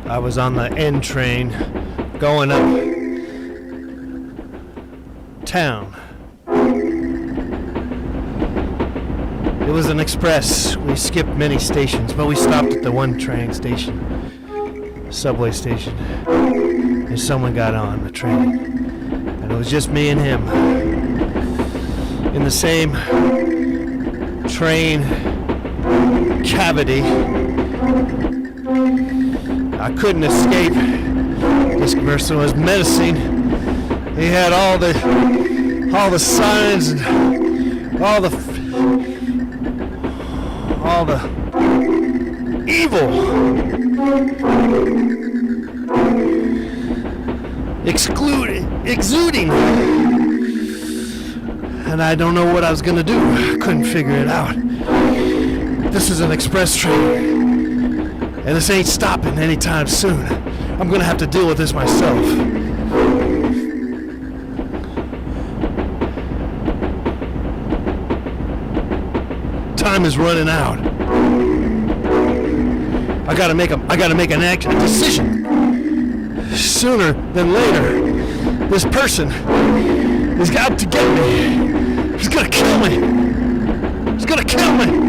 I was on the N train going up town. It was an express. We skipped many stations, but we stopped at the one train station, subway station. And someone got on the train. And it was just me and him. In the same train cavity. I couldn't escape. This person was menacing. He had all the signs and all the evil exuding. And I don't know what I was gonna do. I couldn't figure it out. This is an express train. And this ain't stopping anytime soon. I'm gonna have to deal with this myself. Time is running out. I gotta make a decision. Sooner than later. This person has got to get me. He's gonna kill me. He's gonna kill me.